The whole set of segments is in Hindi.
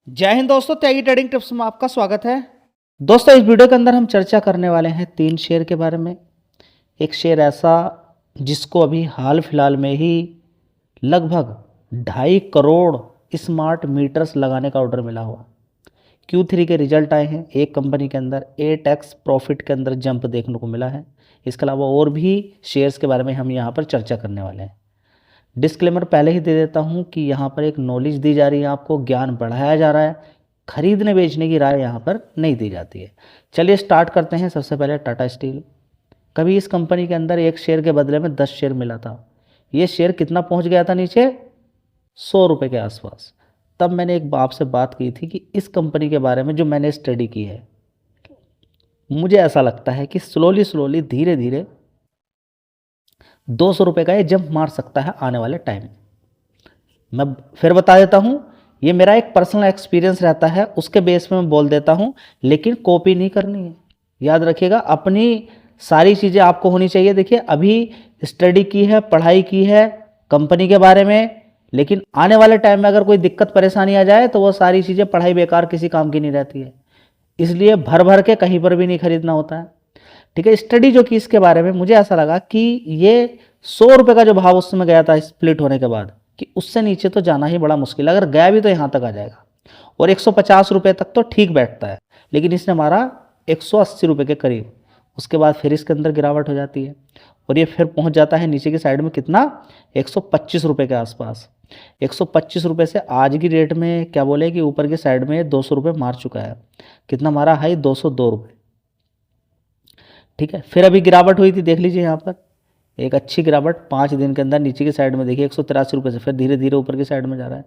जय हिंद दोस्तों, त्यागी ट्रेडिंग टिप्स में आपका स्वागत है। दोस्तों, इस वीडियो के अंदर हम चर्चा करने वाले हैं 3 शेयर के बारे में। एक शेयर ऐसा जिसको अभी हाल फिलहाल में ही लगभग 2.5 करोड़ स्मार्ट मीटर्स लगाने का ऑर्डर मिला हुआ। Q3 के रिजल्ट आए हैं, एक कंपनी के अंदर 8x प्रॉफिट के अंदर जंप देखने को मिला है। इसके अलावा और भी शेयर्स के बारे में हम यहाँ पर चर्चा करने वाले हैं। डिस्क्लेमर पहले ही दे देता हूँ कि यहाँ पर एक नॉलेज दी जा रही है, आपको ज्ञान बढ़ाया जा रहा है, खरीदने बेचने की राय यहाँ पर नहीं दी जाती है। चलिए स्टार्ट करते हैं। सबसे पहले टाटा स्टील। कभी इस कंपनी के अंदर एक शेयर के बदले में 10 शेयर मिला था। ये शेयर कितना पहुँच गया था नीचे? 100 रुपये के आसपास। तब मैंने एक आपसे बात की थी कि इस कंपनी के बारे में जो मैंने स्टडी की है, मुझे ऐसा लगता है कि स्लोली धीरे धीरे 200 रुपये का ये जंप मार सकता है आने वाले टाइम। मैं फिर बता देता हूँ, ये मेरा एक पर्सनल एक्सपीरियंस रहता है, उसके बेस पे मैं बोल देता हूँ, लेकिन कॉपी नहीं करनी है। याद रखिएगा, अपनी सारी चीज़ें आपको होनी चाहिए। देखिए, अभी स्टडी की है, पढ़ाई की है कंपनी के बारे में, लेकिन आने वाले टाइम में अगर कोई दिक्कत परेशानी आ जाए तो वो सारी चीज़ें, पढ़ाई बेकार, किसी काम की नहीं रहती है। इसलिए भर भर के कहीं पर भी नहीं खरीदना होता है। ठीक है, स्टडी जो की इसके बारे में, मुझे ऐसा लगा कि ये 100 रुपये का जो भाव उस समय गया था स्प्लिट होने के बाद, कि उससे नीचे तो जाना ही बड़ा मुश्किल है। अगर गया भी तो यहाँ तक आ जाएगा, और 150 रुपये तक तो ठीक बैठता है, लेकिन इसने मारा 180 रुपये के करीब। उसके बाद फिर इसके अंदर गिरावट हो जाती है और ये फिर पहुँच जाता है नीचे की साइड में कितना? 125 रुपये के आसपास। 125 रुपये से आज की रेट में क्या बोले कि ऊपर की साइड में 200 रुपये मार चुका है। कितना मारा हाई? 202 रुपये। ठीक है, फिर अभी गिरावट हुई थी, देख लीजिए यहाँ पर एक अच्छी गिरावट 5 दिन के अंदर नीचे की साइड में। देखिए 183 रुपये से फिर धीरे धीरे ऊपर की साइड में जा रहा है।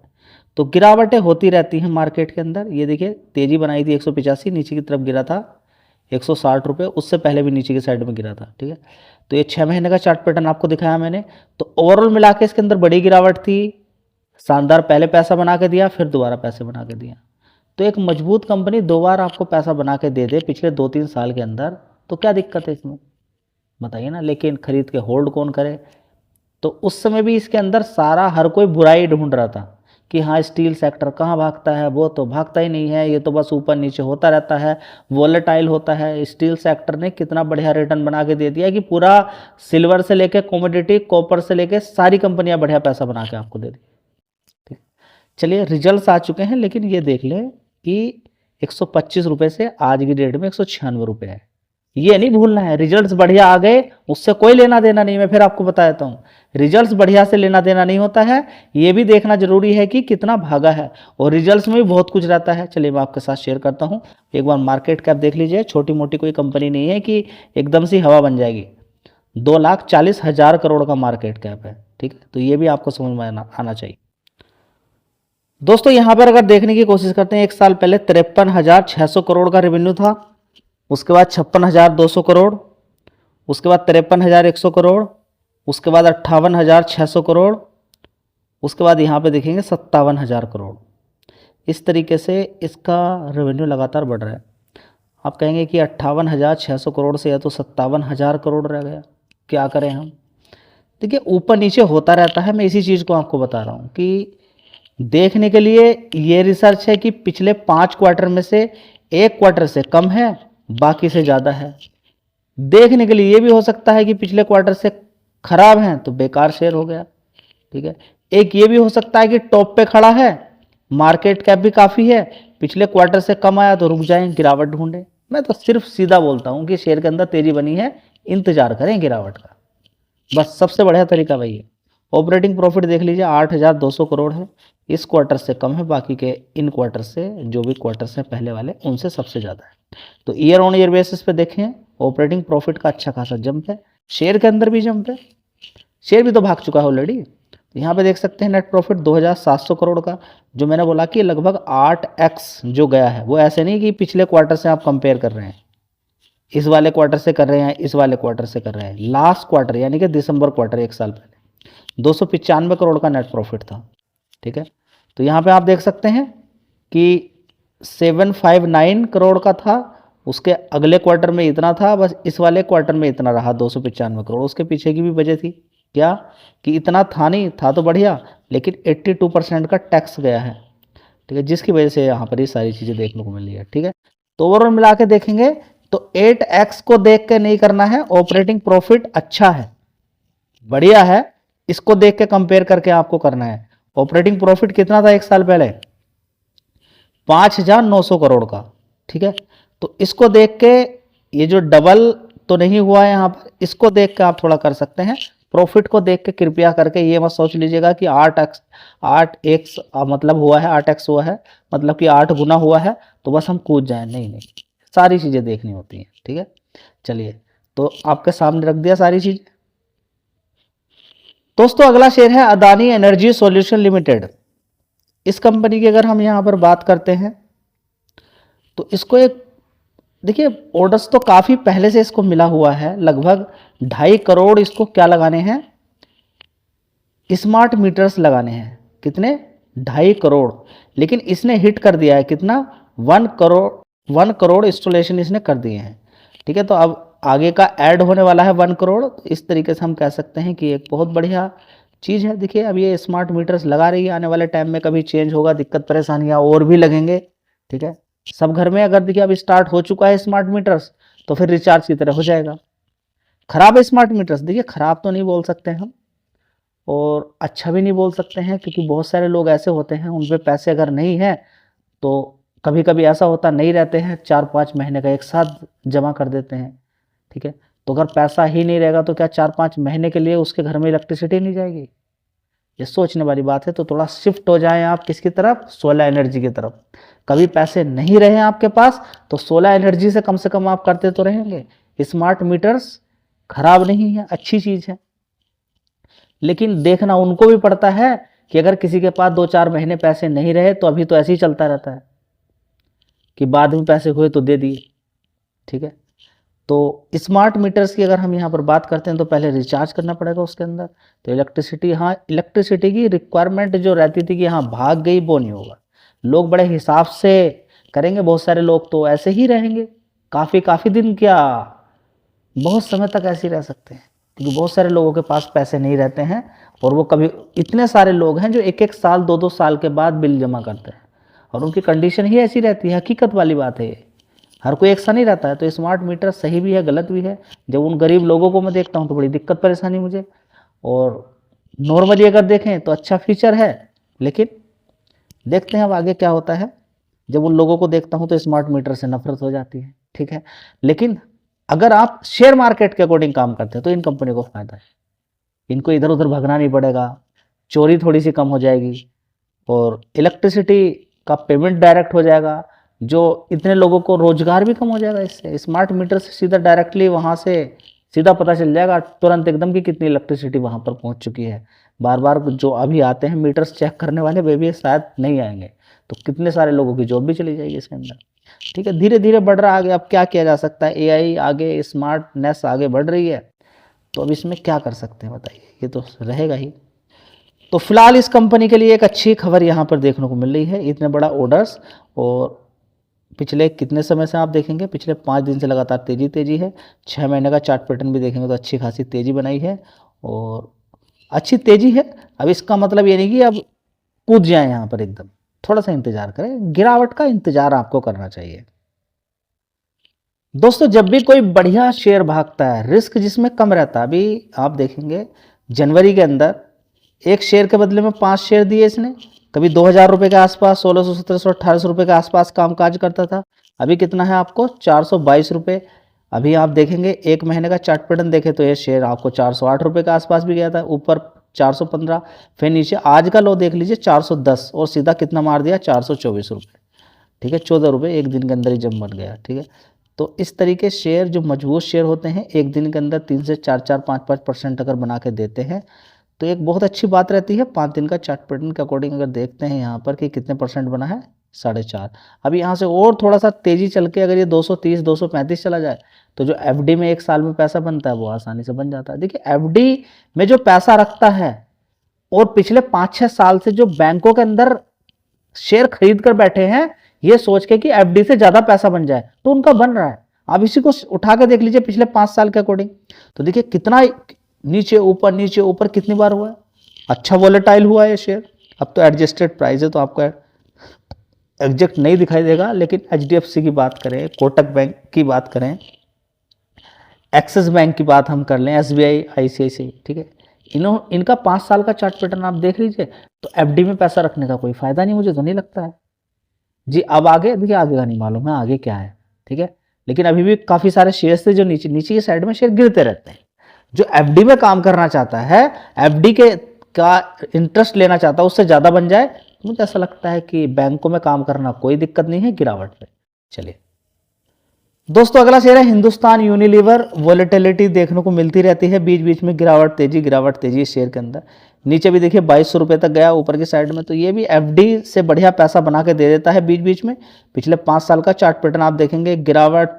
तो गिरावटें होती रहती हैं मार्केट के अंदर। ये देखिए, तेजी बनाई थी 185, नीचे की तरफ गिरा था 160 रुपये, उससे पहले भी नीचे की साइड में गिरा था। ठीक है, तो ये 6 महीने का चार्ट पैटर्न आपको दिखाया मैंने। तो ओवरऑल मिला के इसके अंदर बड़ी गिरावट थी, शानदार। पहले पैसा बना के दिया, फिर दोबारा पैसे बना के दिया। तो एक मजबूत कंपनी 2 बार आपको पैसा बना के दे दे पिछले 2-3 साल के अंदर, तो क्या दिक्कत है इसमें, बताइए ना। लेकिन खरीद के होल्ड कौन करे? तो उस समय भी इसके अंदर सारा हर कोई बुराई ढूंढ रहा था कि हाँ, स्टील सेक्टर कहाँ भागता है, वो तो भागता ही नहीं है, ये तो बस ऊपर नीचे होता रहता है, वोलेटाइल होता है। स्टील सेक्टर ने कितना बढ़िया रिटर्न बना के दे दिया कि पूरा सिल्वर से लेके कॉमोडिटी, कॉपर से लेके सारी कंपनियां बढ़िया पैसा बना के आपको दे दी। ठीक, चलिए रिजल्ट्स आ चुके हैं, लेकिन ये देख लें कि 125 रुपये से आज की डेट में 196 रुपये है। ये नहीं भूलना है, रिजल्ट्स बढ़िया आ गए उससे कोई लेना देना नहीं। मैं फिर आपको बता देता हूँ, रिजल्ट्स बढ़िया से लेना देना नहीं होता है। ये भी देखना जरूरी है कि कितना भागा है, और रिजल्ट्स में भी बहुत कुछ रहता है। चलिए मैं आपके साथ शेयर करता हूँ। एक बार मार्केट कैप देख लीजिए, छोटी मोटी कोई कंपनी नहीं है कि एकदम से हवा बन जाएगी। 2,40,000 करोड़ का मार्केट कैप है। ठीक है, तो ये भी आपको समझ में आना चाहिए। दोस्तों, यहाँ पर अगर देखने की कोशिश करते हैं, एक साल पहले 53,600 करोड़ का रेवेन्यू था, उसके बाद 56,200 करोड़, उसके बाद 53,100 करोड़, उसके बाद 58,600 करोड़, उसके बाद यहाँ पे देखेंगे 57,000 करोड़। इस तरीके से इसका रेवेन्यू लगातार बढ़ रहा है। आप कहेंगे कि 58,600 करोड़ से या तो 57,000 करोड़ रह गया, क्या करें हम? देखिए, ऊपर नीचे होता रहता है। मैं इसी चीज़ को आपको बता रहा हूँ कि देखने के लिए ये रिसर्च है कि पिछले 5 क्वार्टर में से 1 क्वार्टर से कम है, बाकी से ज़्यादा है। देखने के लिए ये भी हो सकता है कि पिछले क्वार्टर से खराब हैं तो बेकार शेयर हो गया। ठीक है, एक ये भी हो सकता है कि टॉप पे खड़ा है, मार्केट कैप भी काफ़ी है, पिछले क्वार्टर से कम आया तो रुक जाएं, गिरावट ढूंढें। मैं तो सिर्फ सीधा बोलता हूँ कि शेयर के अंदर तेजी बनी है, इंतजार करें गिरावट का, बस सबसे बढ़िया तरीका वही है। ऑपरेटिंग प्रॉफिट देख लीजिए, 8,200 करोड़ है। इस क्वार्टर से कम है, बाकी के इन क्वार्टर से, जो भी क्वार्टर से पहले वाले, उनसे सबसे ज़्यादा है। तो ईयर ऑन ईयर बेसिस पे देखें, ऑपरेटिंग प्रॉफिट का अच्छा खासा जंप है। शेयर के अंदर भी जंप है, शेयर भी तो भाग चुका है ऑलरेडी। तो यहाँ पे देख सकते हैं नेट प्रॉफिट 2,700 करोड़ का, जो मैंने बोला कि लगभग 8x जो गया है। वो ऐसे नहीं कि पिछले क्वार्टर से आप कंपेयर कर रहे हैं, इस वाले क्वार्टर से कर रहे हैं, इस वाले क्वार्टर से कर रहे हैं, लास्ट क्वार्टर यानी कि दिसंबर क्वार्टर, 1 साल पहले 295 करोड़ का नेट प्रॉफिट था। ठीक है, तो यहाँ पे आप देख सकते हैं कि 759 करोड़ का था, उसके अगले क्वार्टर में इतना था, बस इस वाले क्वार्टर में इतना रहा 295 करोड़। उसके पीछे की भी वजह थी क्या, कि इतना था नहीं, था तो बढ़िया, लेकिन 82% का टैक्स गया है। ठीक है, जिसकी वजह से यहाँ पर ये सारी चीज़ें देखने को मिल रही है। ठीक है, तो ओवरऑल मिला के देखेंगे तो 8x को देख के नहीं करना है, ऑपरेटिंग प्रॉफिट अच्छा है, बढ़िया है, इसको देख के कंपेयर करके आपको करना है। ऑपरेटिंग प्रॉफिट कितना था एक साल पहले? 5,900 करोड़ का। ठीक है, तो इसको देख के ये जो डबल तो नहीं हुआ है यहाँ पर, इसको देख के आप थोड़ा कर सकते हैं। प्रॉफिट को देख के कृपया करके ये मत सोच लीजिएगा कि 8x मतलब हुआ है, 8x हुआ है मतलब कि 8 गुना हुआ है तो बस हम कूद जाएं। नहीं नहीं, सारी चीज़ें देखनी होती हैं। ठीक है, चलिए तो आपके सामने रख दिया सारी चीज़। दोस्तों अगला शेयर है अदानी एनर्जी सॉल्यूशन लिमिटेड। इस कंपनी की अगर हम यहाँ पर बात करते हैं तो इसको एक देखिए, ऑर्डर्स तो काफ़ी पहले से इसको मिला हुआ है, लगभग 2.5 करोड़ इसको क्या लगाने हैं, स्मार्ट मीटर्स लगाने हैं। कितने? 2.5 करोड़। लेकिन इसने हिट कर दिया है कितना? 1 करोड़ इंस्टॉलेशन इसने कर दिए हैं। ठीक है, तो अब आगे का ऐड होने वाला है 1 करोड़। तो इस तरीके से हम कह सकते हैं कि एक बहुत बढ़िया चीज़ है। देखिए अब ये स्मार्ट मीटर्स लगा रही है, आने वाले टाइम में कभी चेंज होगा, दिक्कत परेशानियाँ और भी लगेंगे। ठीक है, सब घर में अगर देखिए अब स्टार्ट हो चुका है स्मार्ट मीटर्स, तो फिर रिचार्ज की तरह हो जाएगा। खराब है स्मार्ट मीटर्स? देखिए खराब तो नहीं बोल सकते हम, और अच्छा भी नहीं बोल सकते हैं, क्योंकि बहुत सारे लोग ऐसे होते हैं उन पे पैसे अगर नहीं है तो कभी कभी ऐसा होता नहीं रहते हैं, 4-5 महीने का एक साथ जमा कर देते हैं। ठीक है, तो अगर पैसा ही नहीं रहेगा तो क्या 4-5 महीने के लिए उसके घर में इलेक्ट्रिसिटी नहीं जाएगी? ये सोचने वाली बात है। तो थोड़ा शिफ्ट हो जाएं आप किसकी तरफ? सोलर एनर्जी की तरफ। कभी पैसे नहीं रहे आपके पास तो सोलर एनर्जी से कम आप करते तो रहेंगे। स्मार्ट मीटर्स खराब नहीं है, अच्छी चीज है, लेकिन देखना उनको भी पड़ता है कि अगर किसी के पास 2-4 महीने पैसे नहीं रहे तो अभी तो ऐसे ही चलता रहता है कि बाद में पैसे हुए तो दे दिए। ठीक है, तो स्मार्ट मीटर्स की अगर हम यहाँ पर बात करते हैं तो पहले रिचार्ज करना पड़ेगा उसके अंदर। तो इलेक्ट्रिसिटी, हाँ इलेक्ट्रिसिटी की रिक्वायरमेंट जो रहती थी कि हाँ भाग गई, वो नहीं होगा। लोग बड़े हिसाब से करेंगे, बहुत सारे लोग तो ऐसे ही रहेंगे काफ़ी दिन, क्या बहुत समय तक ऐसे ही रह सकते हैं, क्योंकि बहुत सारे लोगों के पास पैसे नहीं रहते हैं। और वो कभी, इतने सारे लोग हैं जो 1-1 साल 2-2 साल के बाद बिल जमा करते हैं, और उनकी कंडीशन ही ऐसी रहती है। हकीकत वाली बात है ये, हर कोई एक सा नहीं रहता है। तो स्मार्ट मीटर सही भी है, गलत भी है। जब उन गरीब लोगों को मैं देखता हूँ तो बड़ी दिक्कत परेशानी मुझे, और नॉर्मली अगर देखें तो अच्छा फीचर है, लेकिन देखते हैं अब आगे क्या होता है। जब उन लोगों को देखता हूँ तो स्मार्ट मीटर से नफरत हो जाती है। ठीक है, लेकिन अगर आप शेयर मार्केट के अकॉर्डिंग काम करते हैं तो इन कंपनी को फायदा है, इनको इधर उधर भागना नहीं पड़ेगा, चोरी थोड़ी सी कम हो जाएगी, और इलेक्ट्रिसिटी का पेमेंट डायरेक्ट हो जाएगा, जो इतने लोगों को रोजगार भी कम हो जाएगा इससे। स्मार्ट मीटर से सीधा डायरेक्टली वहाँ से सीधा पता चल जाएगा तुरंत एकदम कि कितनी इलेक्ट्रिसिटी वहाँ पर पहुँच चुकी है। बार बार जो अभी आते हैं मीटर्स चेक करने वाले, वे भी शायद नहीं आएंगे, तो कितने सारे लोगों की जॉब भी चली जाएगी इसके अंदर। ठीक है, धीरे धीरे बढ़ रहा है आगे। अब क्या किया जा सकता है, एआई आगे, स्मार्टनेस आगे बढ़ रही है, तो अब इसमें क्या कर सकते हैं बताइए, ये तो रहेगा ही। तो फिलहाल इस कंपनी के लिए एक अच्छी खबर यहाँ पर देखने को मिल रही है, इतने बड़ा ऑर्डर्स, और पिछले कितने समय से आप देखेंगे, पिछले 5 दिन से लगातार तेजी है। 6 महीने का चार्ट पैटर्न भी देखेंगे तो अच्छी खासी तेजी बनाई है, और अच्छी तेजी है। अब इसका मतलब ये नहीं कि अब कूद जाए यहाँ पर एकदम, थोड़ा सा इंतजार करें, गिरावट का इंतजार आपको करना चाहिए। दोस्तों जब भी कोई बढ़िया शेयर भागता है, रिस्क जिसमें कम रहता है, अभी आप देखेंगे जनवरी के अंदर एक शेयर के बदले में 5 शेयर दिए इसने, कभी 2,000 रुपये के आसपास, 1600, 1700, 1800 रुपये के आसपास कामकाज करता था। अभी कितना है आपको? 422 रुपये। अभी आप देखेंगे 1 महीने का चार्ट पैटर्न देखें तो ये शेयर आपको 408 रुपये के आसपास भी गया था, ऊपर 415, फिर नीचे आज का लो देख लीजिए 410, और सीधा कितना मार दिया? 424 रुपये। ठीक है, 14 रुपये एक दिन के अंदर ही जम बन गया। ठीक है, तो इस तरीके शेयर जो मजबूत शेयर होते हैं, एक दिन के अंदर 3 से 4-4, 5-5% अगर बना के देते हैं तो एक बहुत अच्छी बात रहती है। 5 दिन का चार्ट पैटर्न के अकॉर्डिंग अगर देखते हैं यहाँ पर कि कितने परसेंट बना है, 4.5। अब यहाँ से और थोड़ा सा तेजी चल के अगर ये 230, 235 चला जाए तो जो एफडी में 1 साल में पैसा बनता है वो आसानी से बन जाता है। देखिए एफडी में जो पैसा रखता है और पिछले 5-6 साल से जो बैंकों के अंदर शेयर खरीद कर बैठे हैं, ये सोच के कि एफडी से ज्यादा पैसा बन जाए, तो उनका बन रहा है। आप इसी को उठा के देख लीजिए पिछले 5 साल के अकॉर्डिंग, तो देखिए कितना नीचे ऊपर कितनी बार हुआ है। अच्छा वॉलेटाइल हुआ है ये शेयर। अब तो एडजस्टेड प्राइस है तो आपका एग्जैक्ट नहीं दिखाई देगा, लेकिन HDFC की बात करें, कोटक बैंक की बात करें, एक्सिस बैंक की बात हम कर लें, SBI, ICICI, ठीक है, इनका 5 साल का चार्ट पैटर्न आप देख लीजिए, तो FD में पैसा रखने का कोई फायदा नहीं, मुझे तो नहीं लगता है जी। अब आगे देखिए, आगे का नहीं मालूम है आगे क्या है, ठीक है, लेकिन अभी भी काफी सारे शेयर थे जो नीचे नीचे की साइड में शेयर गिरते रहते हैं। जो FD में काम करना चाहता है, FD के का इंटरेस्ट लेना चाहता है, उससे ज्यादा बन जाए, तो मुझे ऐसा लगता है कि बैंकों में काम करना कोई दिक्कत नहीं है गिरावट पे। चलिए दोस्तों, अगला शेयर है हिंदुस्तान यूनिलीवर। वोलेटिलिटी देखने को मिलती रहती है, बीच बीच में गिरावट तेजी शेयर के अंदर। नीचे भी देखिए 2200 रुपये तक गया ऊपर की साइड में, तो ये भी FD से बढ़िया पैसा बना के दे देता है बीच बीच में। पिछले 5 साल का चार्ट पैटर्न आप देखेंगे, गिरावट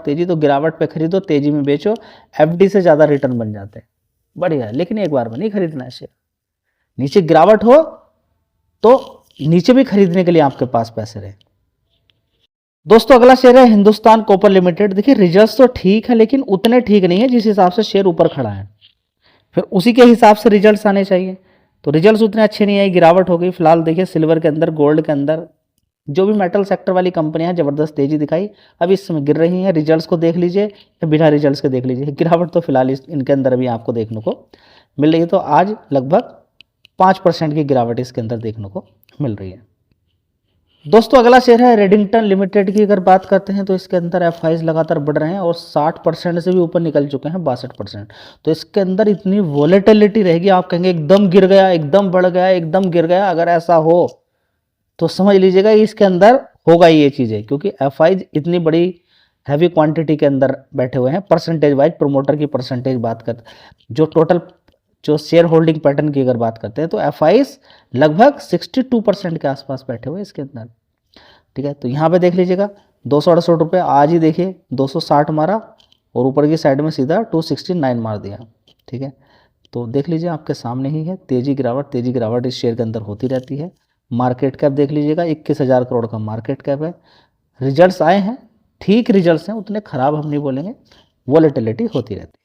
तेजी, तो गिरावट पे खरीदो, तेजी में बेचो, FD से ज़्यादा रिटर्न बन जाते हैं, बढ़िया है। लेकिन एक बार में नहीं खरीदना है शेयर, नीचे गिरावट हो तो नीचे भी खरीदने के लिए आपके पास पैसे रहे। दोस्तों अगला शेयर है हिंदुस्तान कॉपर लिमिटेड। देखिए रिजल्ट्स तो ठीक है, लेकिन उतने ठीक नहीं है जिस हिसाब से शेयर ऊपर खड़ा है, फिर उसी के हिसाब से रिजल्ट्स आने चाहिए, तो रिजल्ट्स उतने अच्छे नहीं आए, गिरावट हो गई। फिलहाल देखिए सिल्वर के अंदर, गोल्ड के अंदर, जो भी मेटल सेक्टर वाली कंपनियां जबरदस्त तेजी दिखाई, अब इस समय गिर रही हैं। रिजल्ट्स को देख लीजिए या बिना रिजल्ट्स के देख लीजिए, गिरावट तो फिलहाल इनके अंदर अभी आपको देखने को मिल रही है। तो आज लगभग 5% की गिरावट इसके अंदर देखने को मिल रही है। दोस्तों अगला शेयर है रेडिंगटन लिमिटेड की। अगर बात करते हैं तो इसके अंदर FIs लगातार बढ़ रहे हैं और 60% से भी ऊपर निकल चुके हैं, 62%। तो इसके अंदर इतनी वोलेटिलिटी रहेगी, आप कहेंगे एकदम गिर गया, एकदम बढ़ गया, एकदम गिर गया। अगर ऐसा हो तो समझ लीजिएगा इसके अंदर होगा ये चीज़ें, क्योंकि FIs इतनी बड़ी हैवी क्वांटिटी के अंदर बैठे हुए हैं। परसेंटेज वाइज प्रोमोटर की परसेंटेज बात करते, जो टोटल जो शेयर होल्डिंग पैटर्न की अगर बात करते हैं, तो FIs लगभग 62% के आसपास बैठे हुए इसके अंदर, ठीक है। तो यहाँ पे देख लीजिएगा 268 रुपये, आज ही देखिए 260 मारा और ऊपर की साइड में सीधा 269 मार दिया, ठीक है। तो देख लीजिए आपके सामने ही है, तेजी गिरावट इस शेयर के अंदर होती रहती है। मार्केट कैप देख लीजिएगा, 21,000 करोड़ का मार्केट कैप है। रिजल्ट्स आए हैं, ठीक रिजल्ट्स हैं, उतने खराब हम नहीं बोलेंगे, वॉलेटिलिटी होती रहती है।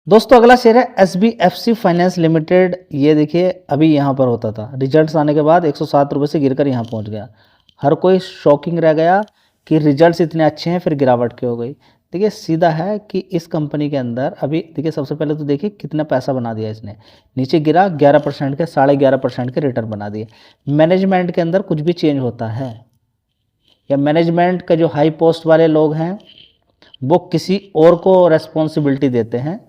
दोस्तों अगला शेयर है SBFC फाइनेंस लिमिटेड। ये देखिए अभी यहाँ पर होता था, रिजल्ट्स आने के बाद 107 रुपये से गिरकर यहाँ पहुँच गया। हर कोई शॉकिंग रह गया कि रिजल्ट्स इतने अच्छे हैं, फिर गिरावट क्यों हो गई। देखिए सीधा है कि इस कंपनी के अंदर अभी देखिए, सबसे पहले तो देखिए कितना पैसा बना दिया इसने, नीचे गिरा 11% के, 11.5% के रिटर्न बना दिए। मैनेजमेंट के अंदर कुछ भी चेंज होता है, या मैनेजमेंट के जो हाई पोस्ट वाले लोग हैं वो किसी और को रेस्पॉन्सिबिलिटी देते हैं,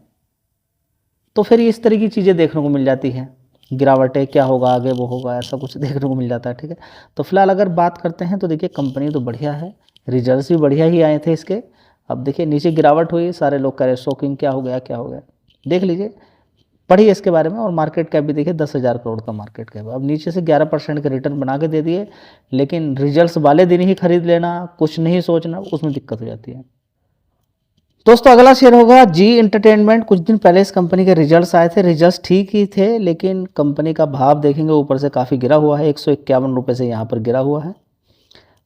तो फिर इस तरह की चीज़ें देखने को मिल जाती हैं, गिरावटें, क्या होगा आगे वो होगा, ऐसा कुछ देखने को मिल जाता है, ठीक है। तो फिलहाल अगर बात करते हैं तो देखिए कंपनी तो बढ़िया है, रिजल्ट्स भी बढ़िया ही आए थे इसके। अब देखिए नीचे गिरावट हुई, सारे लोग कह रहे शॉकिंग, क्या हो गया, देख लीजिए, पढ़िए इसके बारे में। और मार्केट कैप भी देखिए 10,000 करोड़ का मार्केट कैप। अब नीचे से 11% के रिटर्न बना के दे दिए, लेकिन रिजल्ट्स वाले दिन ही खरीद लेना, कुछ नहीं सोचना, उसमें दिक्कत हो जाती है। दोस्तों अगला शेयर होगा जी एंटरटेनमेंट। कुछ दिन पहले इस कंपनी के रिजल्ट्स आए थे, रिजल्ट्स ठीक ही थे, लेकिन कंपनी का भाव देखेंगे ऊपर से काफ़ी गिरा हुआ है, 151 रुपये से यहाँ पर गिरा हुआ है,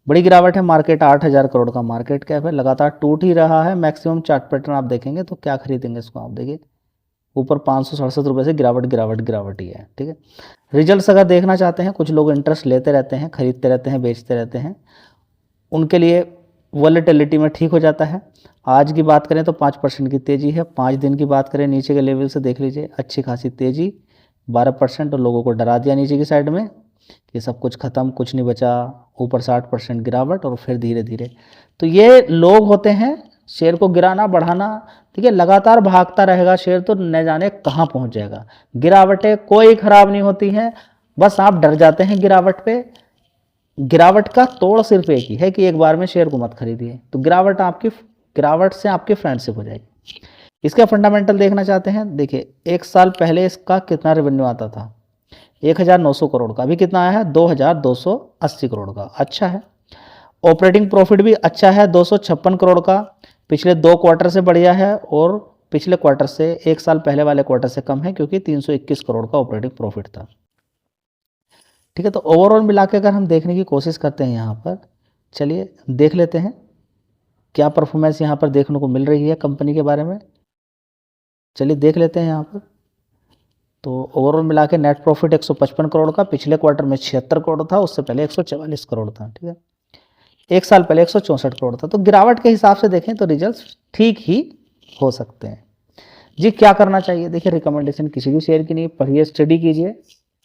बड़ी गिरावट है। मार्केट 8,000 करोड़ का मार्केट कैप है, लगातार टूट ही रहा है। मैक्सिमम चार्ट पैटर्न आप देखेंगे तो क्या खरीदेंगे इसको, आप देखिए ऊपर 567 रुपये से गिरावट ही है, ठीक है। रिजल्ट्स अगर देखना चाहते हैं, कुछ लोग इंटरेस्ट लेते रहते हैं, खरीदते रहते हैं, बेचते रहते हैं, उनके लिए वॉलेटिलिटी में ठीक हो जाता है। आज की बात करें तो 5% की तेज़ी है। 5 दिन की बात करें नीचे के लेवल से देख लीजिए, अच्छी खासी तेज़ी 12%, और लोगों को डरा दिया नीचे की साइड में कि सब कुछ ख़त्म, कुछ नहीं बचा। ऊपर 60% गिरावट और फिर धीरे धीरे। तो ये लोग होते हैं शेयर को गिराना बढ़ाना, ठीक है। लगातार भागता रहेगा शेयर तो न जाने कहाँ पहुँच जाएगा। गिरावटें कोई ख़राब नहीं होती हैं, बस आप डर जाते हैं गिरावट पे। गिरावट का तोड़ सिर्फ एक ही है कि एक बार में शेयर को मत खरीदिए, तो गिरावट से आपकी फ्रेंडशिप हो जाएगी। इसका फंडामेंटल देखना चाहते हैं, देखिए 1 साल पहले इसका कितना रेवेन्यू आता था, 1,900 करोड़ का, अभी कितना आया है 2,280 करोड़ का, अच्छा है। ऑपरेटिंग प्रॉफिट भी अच्छा है 256 करोड़ का, पिछले 2 क्वार्टर से बढ़िया है, और पिछले क्वार्टर से 1 साल पहले वाले क्वार्टर से कम है, क्योंकि 321 करोड़ का ऑपरेटिंग प्रॉफिट था, ठीक है। तो ओवरऑल मिला के अगर हम देखने की कोशिश करते हैं यहाँ पर, चलिए देख लेते हैं क्या परफॉर्मेंस यहाँ पर देखने को मिल रही है कंपनी के बारे में। चलिए देख लेते हैं यहाँ पर। तो ओवरऑल मिला के नेट प्रॉफिट 155 करोड़ का, पिछले क्वार्टर में 76 करोड़ था, उससे पहले 144 करोड़ था। ठीक है, एक साल पहले 164 करोड़ था। तो गिरावट के हिसाब से देखें तो रिजल्ट्स ठीक ही हो सकते हैं जी। क्या करना चाहिए? देखिए, रिकमेंडेशन किसी भी शेयर की नहीं, पढ़िए, स्टडी कीजिए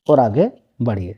और आगे बढ़िए।